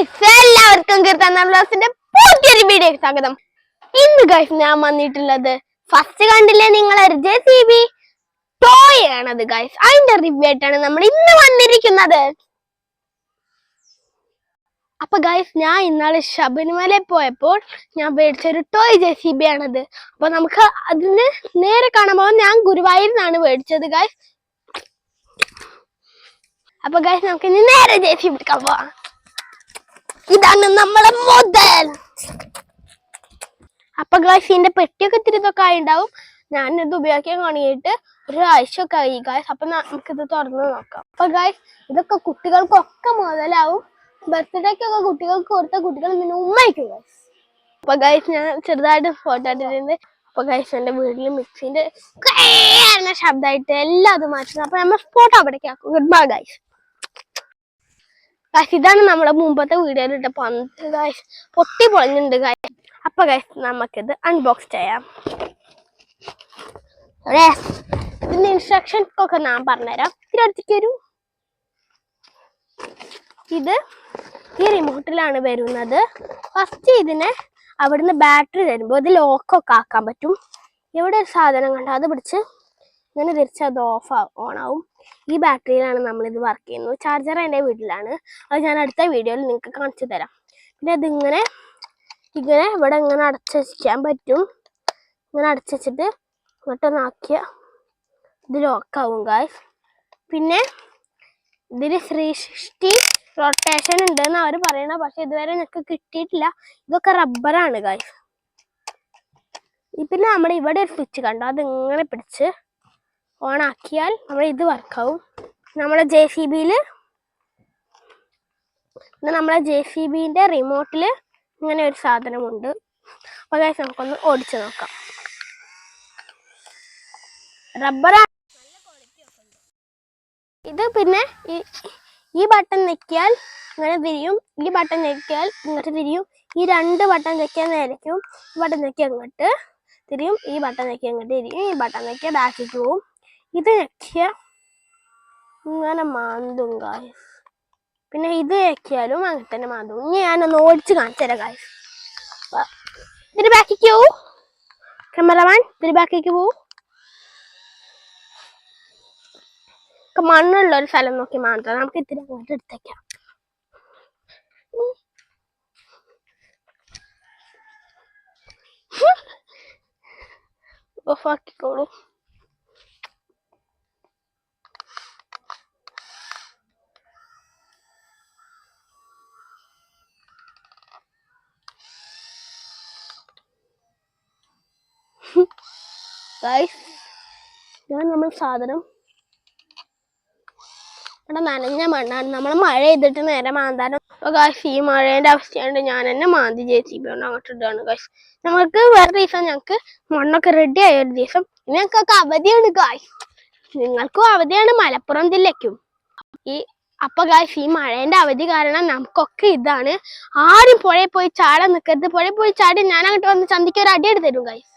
Guys എല്ലാവർക്കും കീർത്തന വ്ലോഗ്സിന്റെ പുതിയൊരു വീഡിയോക്ക് സ്വാഗതം. ഇന്ന് ഗൈസ് ഞാൻ വന്നിട്ടുള്ളത് ഫസ്റ്റ് കണ്ടില്ലേ നിങ്ങൾ ഒരു JCB ടോയ് ആണത് ഗൈസ്. അതിന്റെ റിവ്യൂ ആയിട്ടാണ് നമ്മൾ ഇന്ന് വന്നിരിക്കുന്നത്. അപ്പൊ ഗൈസ് ഞാൻ ഇന്നാള് ശബരിമല പോയപ്പോൾ ഞാൻ മേടിച്ചൊരു ടോയ് JCB ആണത്. അപ്പൊ നമുക്ക് അതിന് നേരെ കാണാൻ പോകാൻ ഞാൻ ഗുരുവായൂരിനാണ് മേടിച്ചത് ഗൈസ്. അപ്പൊ ഗൈസ് നമുക്ക് ഇനി നേരെ JCB എടുക്കാൻ പോവാം. ഇതാണ് നമ്മളെ മുതൽ. അപ്പൊ ഗൈസ് ഇതിന്റെ പെട്ടിയൊക്കെ ഇത്തിരി ഇതൊക്കെ ആയിണ്ടാവും. ഞാനിത് ഉപയോഗിക്കാൻ തുടങ്ങിയിട്ട് ഒരാഴ്ചയൊക്കെ ആയി ഗൈസ്. അപ്പൊ നമുക്കിത് തുറന്ന് നോക്കാം. അപ്പൊ ഗൈസ് ഇതൊക്കെ കുട്ടികൾക്കൊക്കെ മുതലാവും. ബർത്ത്ഡേക്കൊക്കെ കുട്ടികൾക്ക് കൊടുത്ത കുട്ടികൾ പിന്നെ ഉമ്മയ്ക്കും ഗൈസ്. അപ്പൊ ഗൈസ് ഞാൻ ചെറുതായിട്ട് ഫോട്ടോ ഇട്ടിട്ടുണ്ട്. അപ്പൊ ഗൈസ് എന്റെ വീട്ടില് മിക്സിന്റെ ശബ്ദമായിട്ട് എല്ലാം അത് മാറ്റുന്നത്. അപ്പൊ നമ്മൾ ഫോട്ടോ അവിടേക്ക് ആക്കും. Good bye guys. ഗൈസ് ഇതാണ് നമ്മുടെ മുമ്പത്തെ വീഡിയോയിൽ ഇട്ട പന്ത് ഗൈസ്. പൊട്ടി പൊളിഞ്ഞിട്ടുണ്ട് ഗൈസ്. അപ്പൊ ഗൈസ് നമുക്കിത് അൺബോക്സ് ചെയ്യാം. ഇതിന്റെ ഇൻസ്ട്രക്ഷൻസ് ഒക്കെ ഞാൻ പറഞ്ഞുതരാം. ഇതിനടുത്തേക്ക് വരൂ. ഇത് ഈ റിമോട്ടിലാണ് വരുന്നത്. ഫസ്റ്റ് ഇതിനെ അവിടുന്ന് ബാറ്ററി തരുമ്പോൾ ഇത് ലോക്കൊക്കെ ആക്കാൻ പറ്റും. ഇവിടെ ഒരു സാധനം കണ്ടോ, അത് പിടിച്ച് ഇങ്ങനെ തിരിച്ച് അത് ഓൺ ആവും. ഈ ബാറ്ററിയിലാണ് നമ്മളിത് വർക്ക് ചെയ്യുന്നത്. ചാർജർ എൻ്റെ വീട്ടിലാണ്. അത് ഞാൻ അടുത്ത വീഡിയോയിൽ നിങ്ങൾക്ക് കാണിച്ചു തരാം. പിന്നെ ഇതിങ്ങനെ ഇവിടെ ഇങ്ങനെ അടച്ചു വയ്ക്കാൻ പറ്റും. ഇങ്ങനെ അടച്ചു വെച്ചിട്ട് ഇങ്ങോട്ടൊന്നാക്കിയ ഇത് ലോക്കാവും ഗായ്സ്. പിന്നെ ഇതിന് 360 റൊട്ടേഷൻ ഉണ്ടെന്ന് അവർ പറയണ, പക്ഷെ ഇതുവരെ ഞങ്ങൾക്ക് കിട്ടിയിട്ടില്ല. ഇതൊക്കെ റബ്ബറാണ് ഗായ്സ്. പിന്നെ നമ്മൾ ഇവിടെ ഒരു സ്വിച്ച് കണ്ടോ, അത് ഇങ്ങനെ പിടിച്ച് ഓൺ ആക്കിയാൽ നമ്മൾ ഇത് വർക്കാവും. നമ്മളെ JCBന്റെ റിമോട്ടിൽ ഇങ്ങനെ ഒരു സാധനമുണ്ട്. അപ്പൊ ഗൈസ് നമുക്കൊന്ന് ഓടിച്ചു നോക്കാം. റബ്ബറാണ് ഇത്. പിന്നെ ഈ ബട്ടൺ ഞെക്കിയാൽ ഇങ്ങനെ തിരിയും, ഈ ബട്ടൺ ഞെക്കിയാൽ ഇങ്ങോട്ട് തിരിയും. ഈ രണ്ട് ബട്ടൺ ഞെക്കിയാൽ നേരേക്കും, ഈ ബട്ടൺ ഞെക്കിയാൽ ഇങ്ങോട്ട് തിരിയും, ഈ ബട്ടൺ ഞെക്കിയാൽ ഇങ്ങോട്ട് തിരിയും, ഈ ബട്ടൺ ഞെക്കിയാൽ ബാക്കിലേക്ക് പോവും. ഇത് ഞെക്കിയ ഇങ്ങനെ മാന്തും ഗായ്സ്. പിന്നെ ഇത് ഞെക്കിയാലും അങ്ങനെ തന്നെ മാന്തും. ഇനി ഞാനൊന്ന് ഓടിച്ച് കാണിച്ചു തരാം ഗായ്സ്. ഇതിന് ബാക്കിലേക്ക് പോവും. ക്യാമറമാൻ ഇതിന് ബാക്കിലേക്ക് പോവും. മണ്ണുള്ള ഒരു സ്ഥലം നോക്കി മാന്താം. നമുക്ക് ഇത്തിരി അങ്ങോട്ട് എടുത്തേക്കാം. ഓഫാക്കിക്കോളൂ. ഗൈസ് ഇതാണ് നമ്മൾ സാധനം. ഇവിടെ നനഞ്ഞ മണ്ണാണ്. നമ്മൾ മഴ ചെയ്തിട്ട് നേരെ മാന്താനും. അപ്പോൾ ഗൈസ് ഈ മഴേൻ്റെ അവസ്ഥയുണ്ട്. ഞാൻ തന്നെ മാന്തി JCB കൊണ്ട് അങ്ങോട്ട് ഇടുകയാണ് ഗൈസ്. നമുക്ക് വേറെ ദിവസം ഞങ്ങൾക്ക് മണ്ണൊക്കെ റെഡി ആയ ഒരു ദിവസം. ഇനി ഞങ്ങൾക്കൊക്കെ അവധിയാണ് ഗൈസ്. നിങ്ങൾക്കും അവധിയാണ്, മലപ്പുറം ജില്ലയ്ക്കും. അപ്പൊ ഗൈസ് ഈ മഴേന്റെ അവധി കാരണം നമുക്കൊക്കെ ഇതാണ്. ആരും പുഴയിൽ പോയി ചാടാൻ നിൽക്കരുത്. പുഴയിൽ പോയി ചാടി ഞാൻ അങ്ങോട്ട് വന്ന് ചന്തിക്ക് ഒരു അടി എടുത്ത് തരും ഗൈസ്.